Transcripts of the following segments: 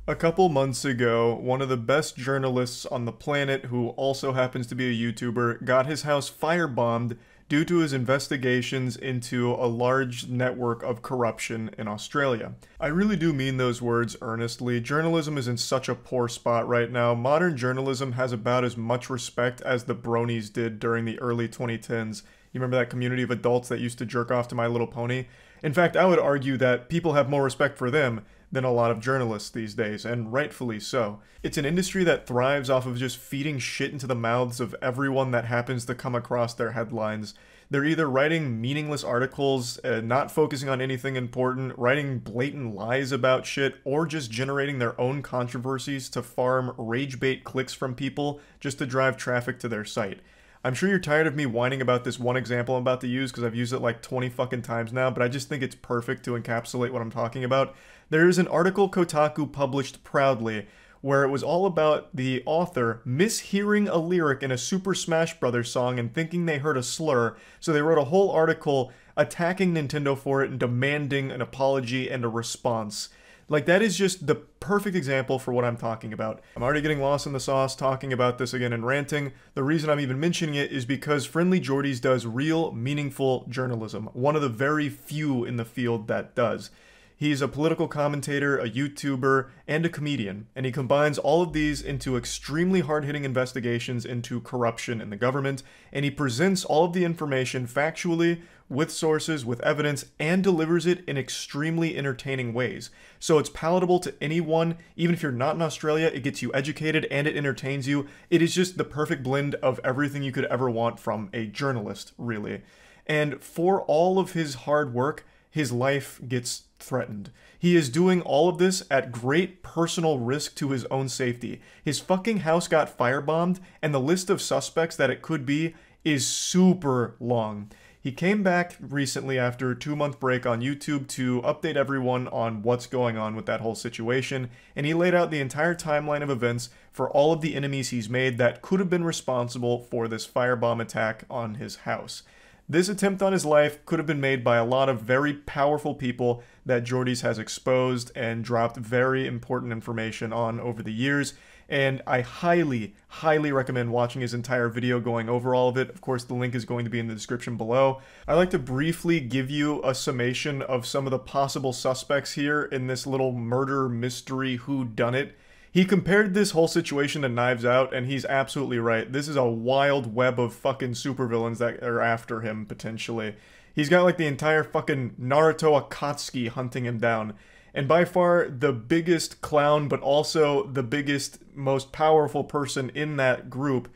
A couple months ago, one of the best journalists on the planet, who also happens to be a YouTuber, got his house firebombed due to his investigations into a large network of corruption in Australia. I really do mean those words earnestly. Journalism is in such a poor spot right now. Modern journalism has about as much respect as the bronies did during the early 2010s. You remember that community of adults that used to jerk off to My Little Pony? In fact, I would argue that people have more respect for them than a lot of journalists these days, and rightfully so. It's an industry that thrives off of just feeding shit into the mouths of everyone that happens to come across their headlines. They're either writing meaningless articles, not focusing on anything important, writing blatant lies about shit, or just generating their own controversies to farm rage bait clicks from people just to drive traffic to their site. I'm sure you're tired of me whining about this one example I'm about to use because I've used it like 20 fucking times now, but I just think it's perfect to encapsulate what I'm talking about. There is an article Kotaku published proudly where it was all about the author mishearing a lyric in a Super Smash Bros. Song and thinking they heard a slur, so they wrote a whole article attacking Nintendo for it and demanding an apology and a response. Like, that is just the perfect example for what I'm talking about. I'm already getting lost in the sauce talking about this again and ranting. The reason I'm even mentioning it is because Friendly Jordies does real, meaningful journalism. One of the very few in the field that does. He's a political commentator, a YouTuber, and a comedian, and he combines all of these into extremely hard-hitting investigations into corruption in the government, and he presents all of the information factually, with sources, with evidence, and delivers it in extremely entertaining ways. So it's palatable to anyone, even if you're not in Australia. It gets you educated and it entertains you. It is just the perfect blend of everything you could ever want from a journalist, really. And for all of his hard work, his life gets threatened. He is doing all of this at great personal risk to his own safety. His fucking house got firebombed, and the list of suspects that it could be is super long. He came back recently after a 2-month break on YouTube to update everyone on what's going on with that whole situation, and he laid out the entire timeline of events for all of the enemies he's made that could have been responsible for this firebomb attack on his house. This attempt on his life could have been made by a lot of very powerful people that Jordies has exposed and dropped very important information on over the years, and I highly, highly recommend watching his entire video going over all of it. Of course, the link is going to be in the description below. I'd like to briefly give you a summation of some of the possible suspects here in this little murder mystery whodunit. He compared this whole situation to Knives Out, and he's absolutely right. This is a wild web of fucking supervillains that are after him, potentially. He's got like the entire fucking Naruto Akatsuki hunting him down. And by far the biggest clown, but also the biggest, most powerful person in that group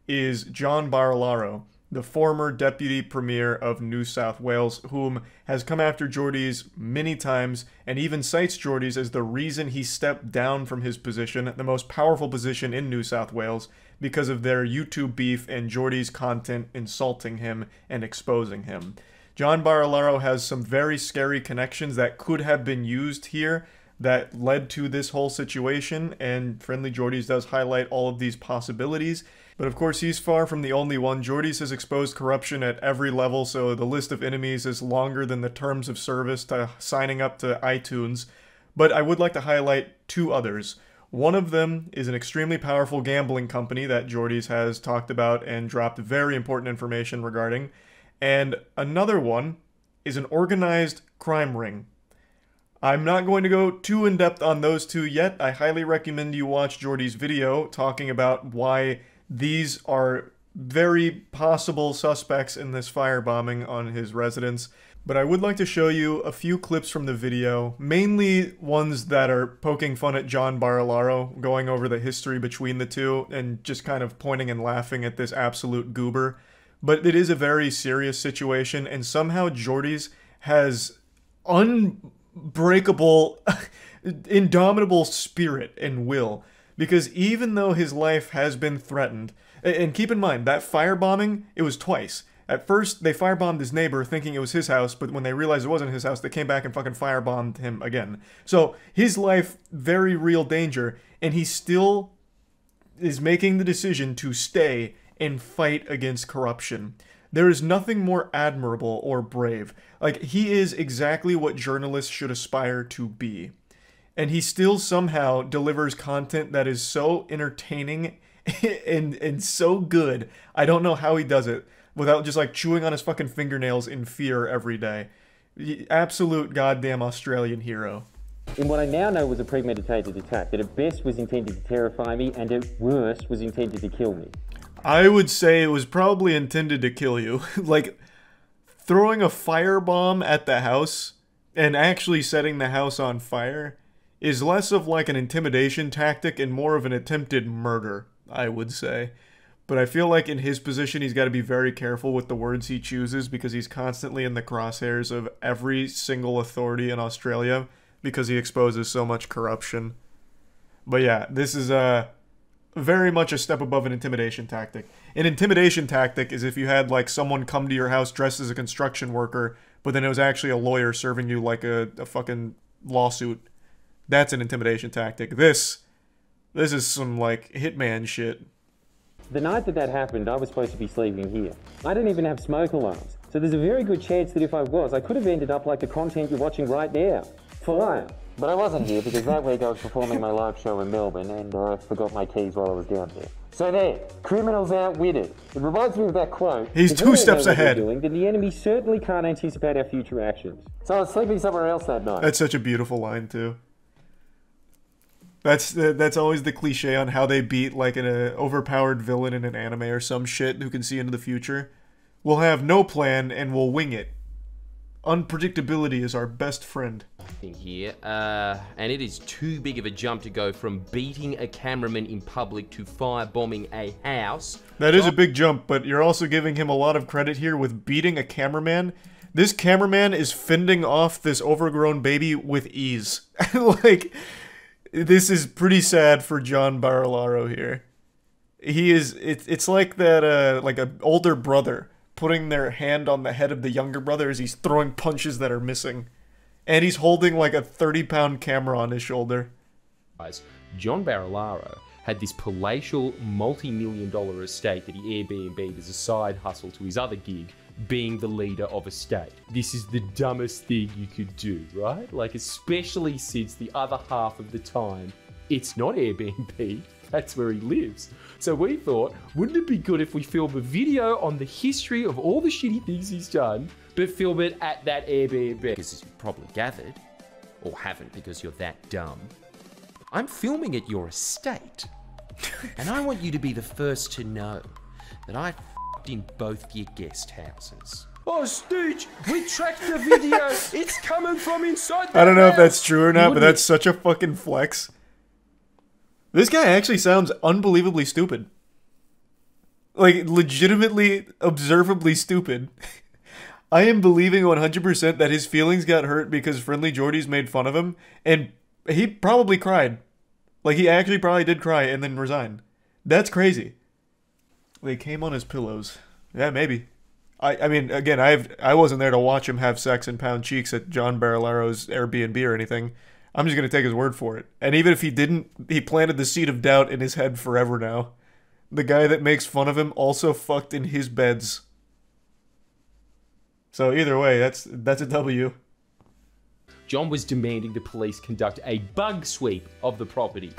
is John Barilaro, the former Deputy Premier of New South Wales, whom has come after Jordies many times and even cites Jordies as the reason he stepped down from his position, the most powerful position in New South Wales, because of their YouTube beef and Jordies' content insulting him and exposing him. John Barilaro has some very scary connections that could have been used here that led to this whole situation, and Friendly Jordies does highlight all of these possibilities. But of course, he's far from the only one. Jordies has exposed corruption at every level, so the list of enemies is longer than the terms of service to signing up to iTunes. But I would like to highlight 2 others. One of them is an extremely powerful gambling company that Jordies has talked about and dropped very important information regarding. And another one is an organized crime ring. I'm not going to go too in-depth on those 2 yet. I highly recommend you watch Jordies' video talking about why these are very possible suspects in this firebombing on his residence. But I would like to show you a few clips from the video, mainly ones that are poking fun at John Barilaro, going over the history between the two, and just kind of pointing and laughing at this absolute goober. But it is a very serious situation, and somehow Jordies has unbreakable, indomitable spirit and will. Because even though his life has been threatened, and keep in mind, that firebombing, it was twice. At first, they firebombed his neighbor thinking it was his house, but when they realized it wasn't his house, they came back and fucking firebombed him again. So, his life, very real danger, and he still is making the decision to stay and fight against corruption. There is nothing more admirable or brave. Like, he is exactly what journalists should aspire to be. and he still somehow delivers content that is so entertaining and so good. I don't know how he does it without just like chewing on his fucking fingernails in fear every day. Absolute goddamn Australian hero. In what I now know was a premeditated attack that at best was intended to terrify me and at worst was intended to kill me. I would say it was probably intended to kill you. Like, throwing a firebomb at the house and actually setting the house on fire is less of like an intimidation tactic and more of an attempted murder, I would say. But I feel like in his position, he's got to be very careful with the words he chooses because he's constantly in the crosshairs of every single authority in Australia because he exposes so much corruption. But yeah, this is very much a step above an intimidation tactic. An intimidation tactic is if you had like someone come to your house dressed as a construction worker, but then it was actually a lawyer serving you like a fucking lawsuit. That's an intimidation tactic. This is some like hitman shit. The night that happened, I was supposed to be sleeping here. I didn't even have smoke alarms, so there's a very good chance that if I was, I could have ended up like the content you're watching right now. Fire. But I wasn't here because that week I was performing my live show in Melbourne and I forgot my keys while I was down there. So there, criminals outwitted. It reminds me of that quote. He's 2 steps ahead. Then the enemy certainly can't anticipate our future actions. So I was sleeping somewhere else that night. That's such a beautiful line too. That's always the cliche on how they beat like an overpowered villain in an anime or some shit who can see into the future. We'll have no plan and we'll wing it. Unpredictability is our best friend. Here, and it is too big of a jump to go from beating a cameraman in public to firebombing a house. That is a big jump, but you're also giving him a lot of credit here with beating a cameraman. This cameraman is fending off this overgrown baby with ease. Like, this is pretty sad for John Barilaro here. He is, it's like that, like an older brother putting their hand on the head of the younger brother as he's throwing punches that are missing. And he's holding like a 30-pound camera on his shoulder. John Barilaro had this palatial multi-million-dollar estate that he Airbnb'd as a side hustle to his other gig, being the leader of a state. This is the dumbest thing you could do, right? Like, especially since the other half of the time, it's not Airbnb, that's where he lives. So we thought, wouldn't it be good if we film a video on the history of all the shitty things he's done, but film it at that Airbnb? Because as you've probably gathered, or haven't because you're that dumb, I'm filming at your estate. And I want you to be the first to know that I f***ed in both your guest houses. Oh, Stooge, we tracked the video. It's coming from inside the I don't know house. if that's true or not, but that's such a fucking flex. This guy actually sounds unbelievably stupid. Like, legitimately, observably stupid. I am believing 100% that his feelings got hurt because Friendly Jordies made fun of him, and he probably cried. Like, he actually probably did cry and then resign. That's crazy. They came on his pillows. Yeah, maybe. I mean, again, I wasn't there to watch him have sex and pound cheeks at John Barilaro's Airbnb or anything. I'm just going to take his word for it. And even if he didn't, he planted the seed of doubt in his head forever now. The guy that makes fun of him also fucked in his beds. So either way, that's a W. John was demanding the police conduct a bug sweep of the property.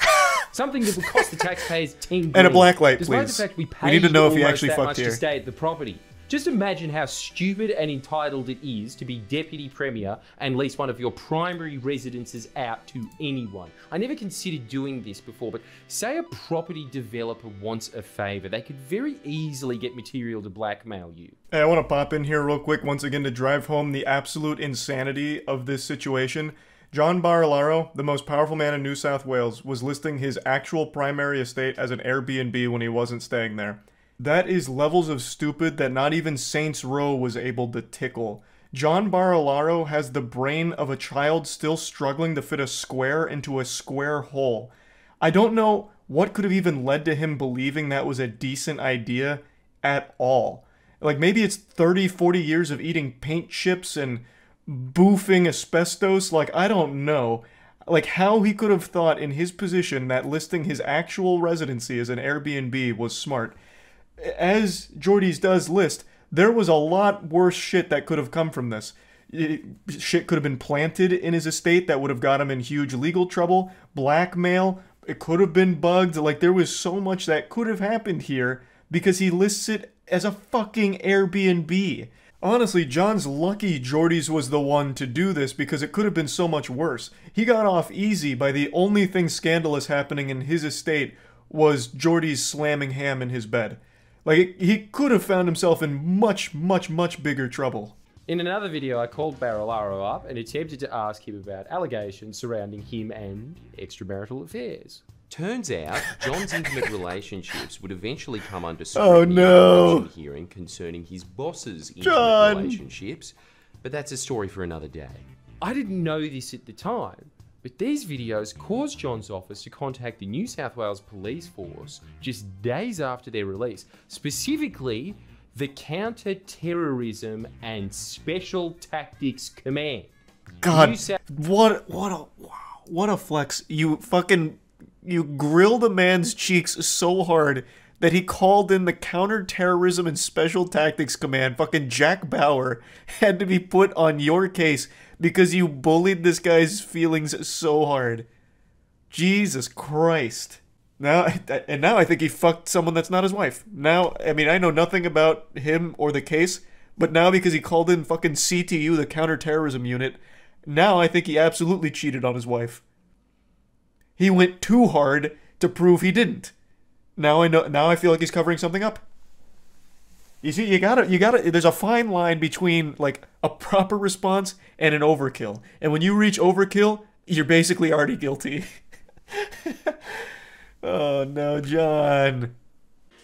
Something that would cost the taxpayers $10 And a blacklight, despite please. the fact we We need to know if he almost actually that fucked much here. to stay at the property. Just imagine how stupid and entitled it is to be Deputy Premier and lease one of your primary residences out to anyone. I never considered doing this before, but say a property developer wants a favour, they could very easily get material to blackmail you. Hey, I want to pop in here real quick once again to drive home the absolute insanity of this situation. John Barilaro, the most powerful man in New South Wales, was listing his actual primary estate as an Airbnb when he wasn't staying there. That is levels of stupid that not even Saints Row was able to tickle. John Barilaro has the brain of a child still struggling to fit a square into a square hole. I don't know what could have even led to him believing that was a decent idea at all. Like, maybe it's 30, 40 years of eating paint chips and boofing asbestos. Like, I don't know. Like, how he could have thought in his position that listing his actual residency as an Airbnb was smart. As Jordies does list, there was a lot worse shit that could have come from this. Shit could have been planted in his estate that would have got him in huge legal trouble. Blackmail. It could have been bugged. Like, there was so much that could have happened here because he lists it as a fucking Airbnb. Honestly, John's lucky Jordy's was the one to do this because it could have been so much worse. He got off easy by the only thing scandalous happening in his estate was Jordy's slamming Ham in his bed. Like, he could have found himself in much, much, much bigger trouble. In another video, I called Barilaro up and attempted to ask him about allegations surrounding him and extramarital affairs. Turns out, John's intimate relationships would eventually come under Oh, scrutiny no. in a hearing concerning his boss's intimate John. relationships, but that's a story for another day. I didn't know this at the time, but these videos caused John's office to contact the New South Wales Police Force just days after their release, specifically the Counter-Terrorism and Special Tactics Command. God, what a flex. You grilled a man's cheeks so hard that he called in the Counter-Terrorism and Special Tactics Command. Fucking Jack Bauer had to be put on your case because you bullied this guy's feelings so hard. Jesus Christ. Now I think he fucked someone that's not his wife. Now, I mean, I know nothing about him or the case, but now because he called in fucking CTU, the Counter-Terrorism Unit, now I think he absolutely cheated on his wife. He went too hard to prove he didn't. Now I feel like he's covering something up. You see, you gotta, there's a fine line between, like, a proper response and an overkill. And when you reach overkill, you're basically already guilty. Oh no, John.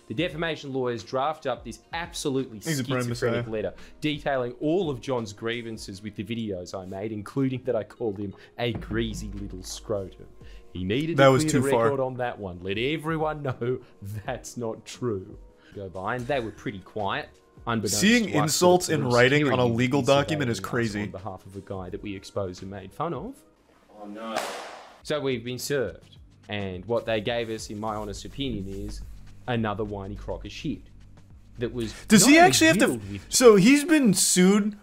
The defamation lawyers draft up this absolutely He's a prime schizophrenic messiah. letter detailing all of John's grievances with the videos I made, including that I called him a greasy little scrotum. He needed That to was clear too the far. record on that one. Let everyone know that's not true. Go by, and they were pretty quiet. Unbeknownst Seeing to us, insults the in police writing hearing on a him legal be document is surveilling us crazy. On behalf of a guy that we exposed and made fun of. Oh no. So we've been served. And what they gave us, in my honest opinion, is another whiny crock of shit. That was. Does not he only actually have to... riddled with- So he's been sued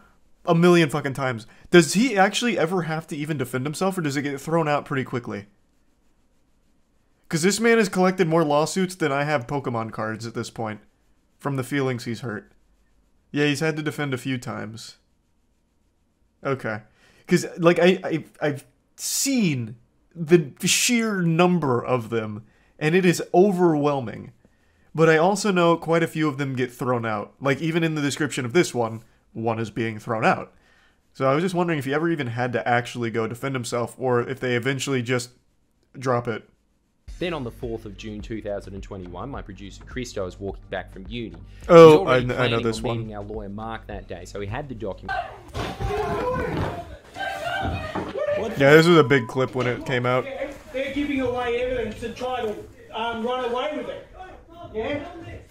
a million fucking times. Does he actually ever have to even defend himself, or does it get thrown out pretty quickly? Because this man has collected more lawsuits than I have Pokemon cards at this point. From the feelings he's hurt. Yeah, he's had to defend a few times. Okay. Because, like, I've seen the sheer number of them, and it is overwhelming. But I also know quite a few of them get thrown out. Like, even in the description of this one is being thrown out. So I was just wondering if he ever even had to actually go defend himself, or if they eventually just drop it. Then on the 4th of June 2021, my producer Christo was walking back from uni. Oh, He was already I know planning this on one. meeting our lawyer Mark that day, so he had the document. Yeah, this was a big clip when it came out. They're giving away evidence and trying to run away with it. Yeah?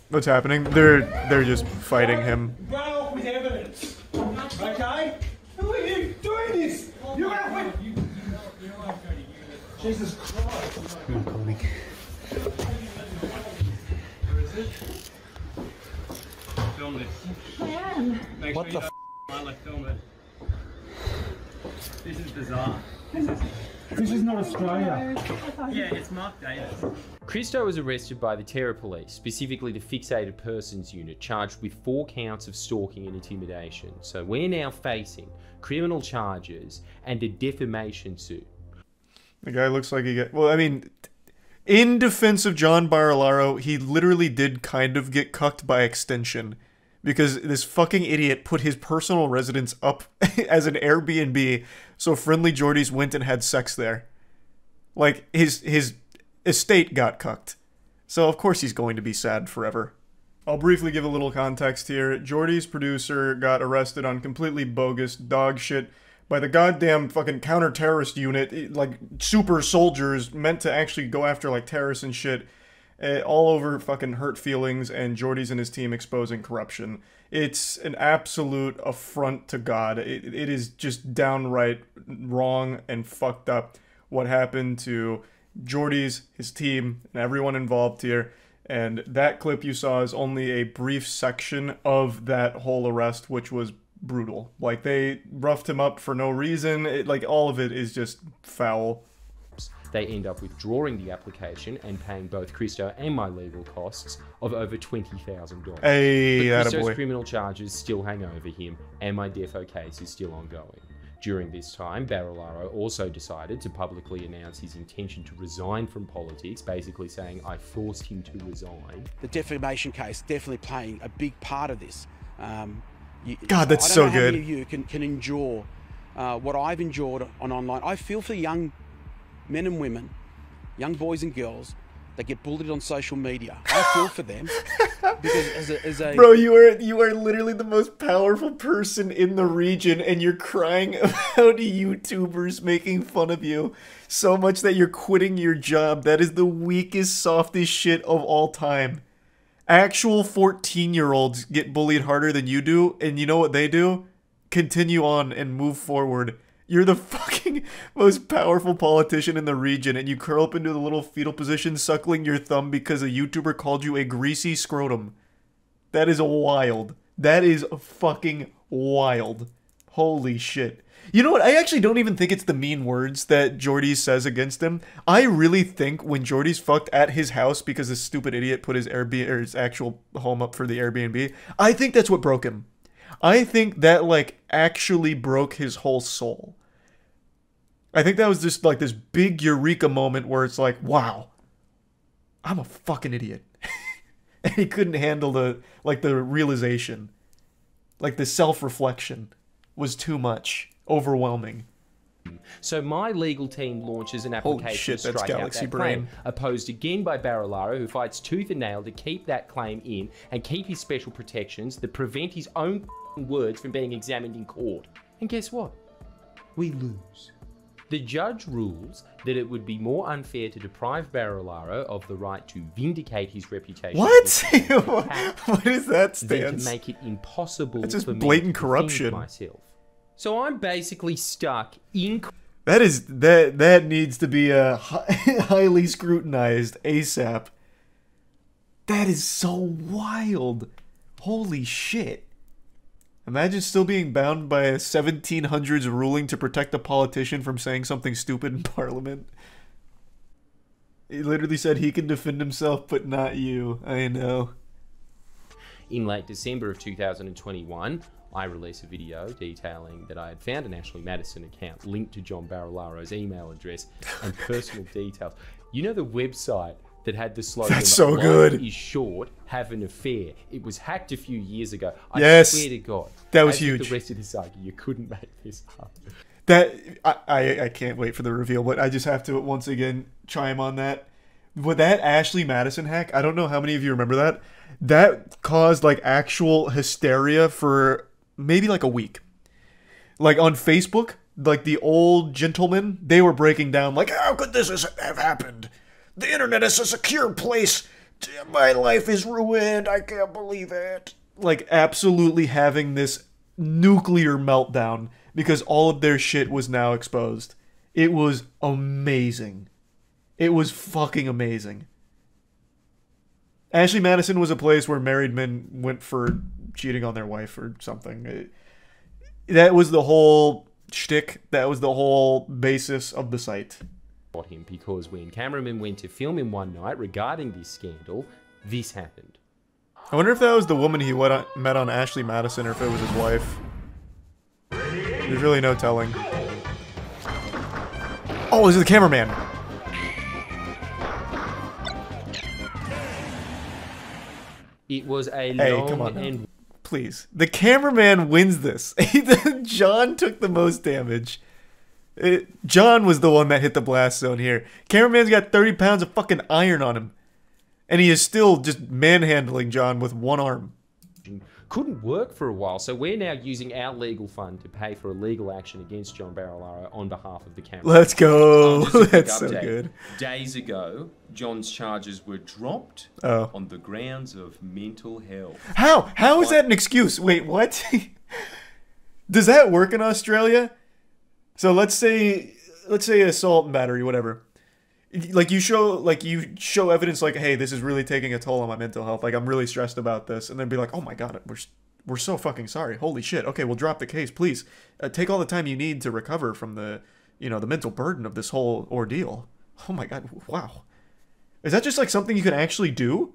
What's happening? They're just fighting him. Run off with evidence. Okay? Who are you doing this? You're out with... Jesus Christ. Film this. Make What sure the you don't film it. This is bizarre. This is not Australia. Yeah, it's Mark Davis. Christo was arrested by the Terror Police, specifically the Fixated Persons Unit, charged with 4 counts of stalking and intimidation. So we're now facing criminal charges and a defamation suit. The guy looks like he well, I mean, in defense of John Barilaro, he literally did kind of get cucked by extension. Because this fucking idiot put his personal residence up as an Airbnb, so Friendly Jordies went and had sex there. Like, his estate got cucked. So of course he's going to be sad forever. I'll briefly give a little context here. Jordy's producer got arrested on completely bogus dog shit by the goddamn fucking counter-terrorist unit, like super soldiers meant to actually go after like terrorists and shit, all over fucking hurt feelings, and Jordy's and his team exposing corruption. It's an absolute affront to God. It is just downright wrong and fucked up what happened to Jordy's, his team, and everyone involved here. And that clip you saw is only a brief section of that whole arrest, which was brutal. Like, they roughed him up for no reason. Like, all of it is just foul. They end up withdrawing the application and paying both Christo and my legal costs of over $20,000. Hey, But Christo's attaboy. criminal charges still hang over him, and my defo case is still ongoing. During this time, Barilaro also decided to publicly announce his intention to resign from politics, basically saying, I forced him to resign. The defamation case definitely playing a big part of this. God, that's I so don't know how good. many of you can endure what I've endured on online. I feel for young men and women, young boys and girls that get bullied on social media. I feel for them because as a Bro, you are literally the most powerful person in the region, and you're crying about YouTubers making fun of you so much that you're quitting your job. That is the weakest, softest shit of all time. Actual 14-year-olds get bullied harder than you do, and you know what they do? Continue on and move forward. You're the fucking most powerful politician in the region, and you curl up into the little fetal position suckling your thumb because a YouTuber called you a greasy scrotum. That is wild. That is fucking wild. Holy shit. You know what? I actually don't even think it's the mean words that Jordy says against him. I really think when Jordy's fucked at his house because this stupid idiot put his Airbnb or his actual home up for the Airbnb, I think that's what broke him. I think that, like, actually broke his whole soul. I think that was just, like, this big eureka moment where it's like, wow, I'm a fucking idiot. And he couldn't handle the realization. Like, the self-reflection was too much. Overwhelming. So my legal team launches an application shit, to that's strike out Galaxy that Brain. claim, opposed again by Barilaro, who fights tooth and nail to keep that claim in and keep his special protections that prevent his own words from being examined in court. And guess what? We lose. The judge rules that it would be more unfair to deprive Barilaro of the right to vindicate his reputation What? as What is that than to stance? make it impossible That's just for me blatant to corruption. defend myself. So I'm basically stuck in That needs to be highly scrutinized ASAP. That is so wild. Holy shit. Imagine still being bound by a 1700s ruling to protect a politician from saying something stupid in Parliament. He literally said he can defend himself, but not you. I know. In late December of 2021, I released a video detailing that I had found an Ashley Madison account linked to John Barilaro's email address and personal details. You know the website that had the slogan, That's so "Life good. is short, have an affair." It was hacked a few years ago. I Yes. swear to God. That was as with huge. The rest of this saga, you couldn't make this up. That I can't wait for the reveal, but I just have to once again chime on that. With that Ashley Madison hack, I don't know how many of you remember that. That caused like actual hysteria for maybe like a week. Like on Facebook, like the old gentlemen, they were breaking down like, how could this have happened? The internet is a secure place. My life is ruined. I can't believe it. Like absolutely having this nuclear meltdown because all of their shit was now exposed. It was amazing. It was fucking amazing. Ashley Madison was a place where married men went for cheating on their wife or something. That was the whole shtick. That was the whole basis of the site. Him because when cameramen went to film him one night regarding this scandal, this happened. I wonder if that was the woman he met on Ashley Madison or if it was his wife. There's really no telling. Oh, this is the cameraman. It was a Hey, long come on now. and Please. The cameraman wins this. John took the most damage. John was the one that hit the blast zone here. Cameraman's got 30 pounds of fucking iron on him. And he is still just manhandling John with one arm. couldn't work for a while, so we're now using our legal fund to pay for a legal action against John Barilaro on behalf of the camera. Let's go. Just a quick That's so update. good. Days ago, John's charges were dropped Oh. on the grounds of mental health. How? How is that an excuse? Wait, what? Does that work in Australia? So let's say assault and battery, whatever. Like you show evidence like, hey, this is really taking a toll on my mental health. Like I'm really stressed about this, and then be like, oh my god, we're so fucking sorry. Holy shit. Okay, we'll drop the case, please. Take all the time you need to recover from the, you know, the mental burden of this whole ordeal. Oh my god, wow. Is that just like something you can actually do?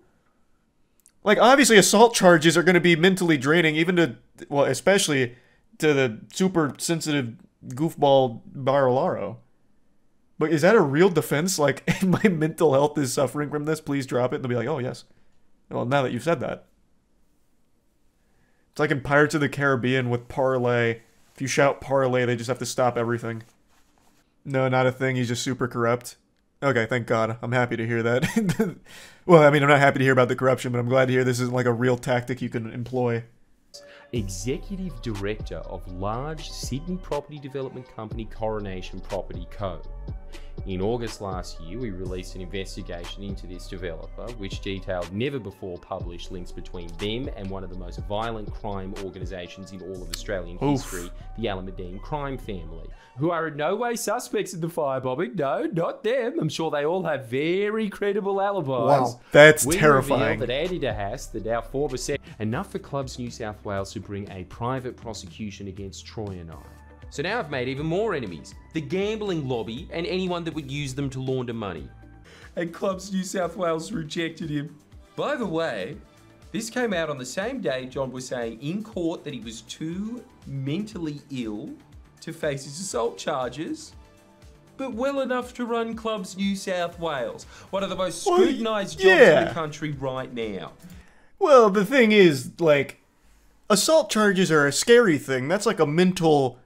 Like, obviously assault charges are going to be mentally draining, even to, well, especially to the super sensitive goofball Barolaro. But is that a real defense? Like, my mental health is suffering from this, please drop it. And they'll be like, oh, yes. Well, now that you've said that. It's like in Pirates of the Caribbean with Parlay. If you shout Parlay, they just have to stop everything. No, not a thing. He's just super corrupt. Okay, thank God. I'm happy to hear that. Well, I mean, I'm not happy to hear about the corruption, but I'm glad to hear this isn't like a real tactic you can employ. Executive Director of large Sydney property development company Coronation Property Co. In August last year, we released an investigation into this developer, which detailed never before published links between them and one of the most violent crime organisations in all of Australian history, the Alameddine crime family, who are in no way suspects in the firebombing. No, not them. I'm sure they all have very credible alibis. Wow, that's we terrifying. That Andy DeHaas, the now former enough for Clubs New South Wales to bring a private prosecution against Troy and I. So now I've made even more enemies. The gambling lobby and anyone that would use them to launder money. And Clubs New South Wales rejected him. By the way, this came out on the same day John was saying in court that he was too mentally ill to face his assault charges, but well enough to run Clubs New South Wales, one of the most scrutinised jobs in the country right now. Well, the thing is, like, assault charges are a scary thing. That's like a mental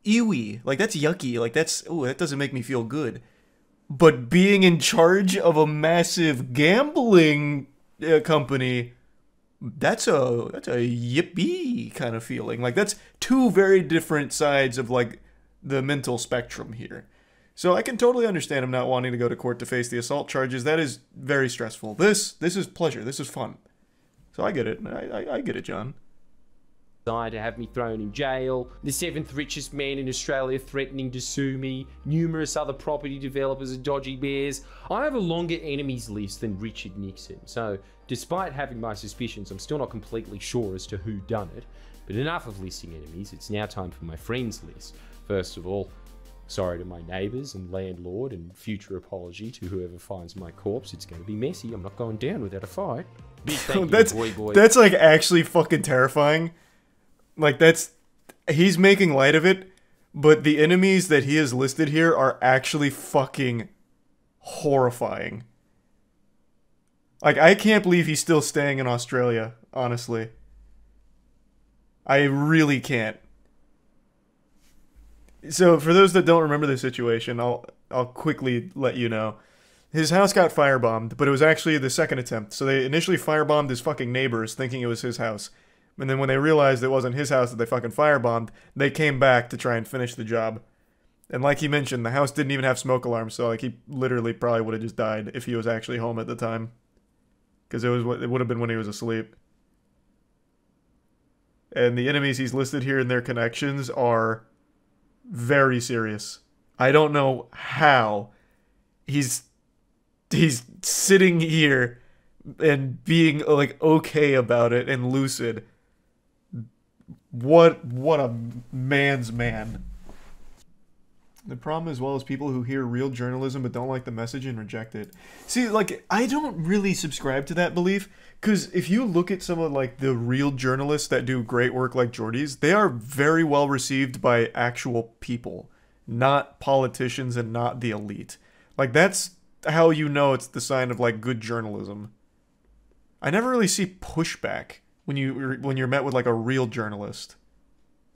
ewy. Like, that's yucky. Like, that's, ooh, that doesn't make me feel good. But being in charge of a massive gambling company, that's a yippee kind of feeling. Like, that's two very different sides of, like, the mental spectrum here. So I can totally understand him not wanting to go to court to face the assault charges. That is very stressful. This is pleasure. This is fun. So I get it. I get it, John. To have me thrown in jail, the 7th richest man in Australia threatening to sue me, numerous other property developers and dodgy bears. I have a longer enemies list than Richard Nixon, so despite having my suspicions, I'm still not completely sure as to who done it. But enough of listing enemies, it's now time for my friends list. First of all, sorry to my neighbours and landlord, and future apology to whoever finds my corpse. It's going to be messy. I'm not going down without a fight. Big thank you, boy. That's like actually fucking terrifying. Like, he's making light of it, but the enemies that he has listed here are actually fucking horrifying. Like, I can't believe he's still staying in Australia, honestly. I really can't. So, for those that don't remember the situation, I'll quickly let you know. His house got firebombed, but it was actually the second attempt. So they initially firebombed his fucking neighbors, thinking it was his house. And then when they realized it wasn't his house that they fucking firebombed, they came back to try and finish the job. And like he mentioned, the house didn't even have smoke alarms, so like he literally probably would have just died if he was actually home at the time. Because it would have been when he was asleep. And the enemies he's listed here and their connections are very serious. I don't know how he's sitting here and being like okay about it and lucid. What a man's man. The problem as well is people who hear real journalism but don't like the message and reject it. See, like, I don't really subscribe to that belief, because if you look at some of, like, the real journalists that do great work like Jordy's, they are very well received by actual people, not politicians and not the elite. Like, that's how you know it's the sign of, like, good journalism. I never really see pushback when you're met with, like, a real journalist.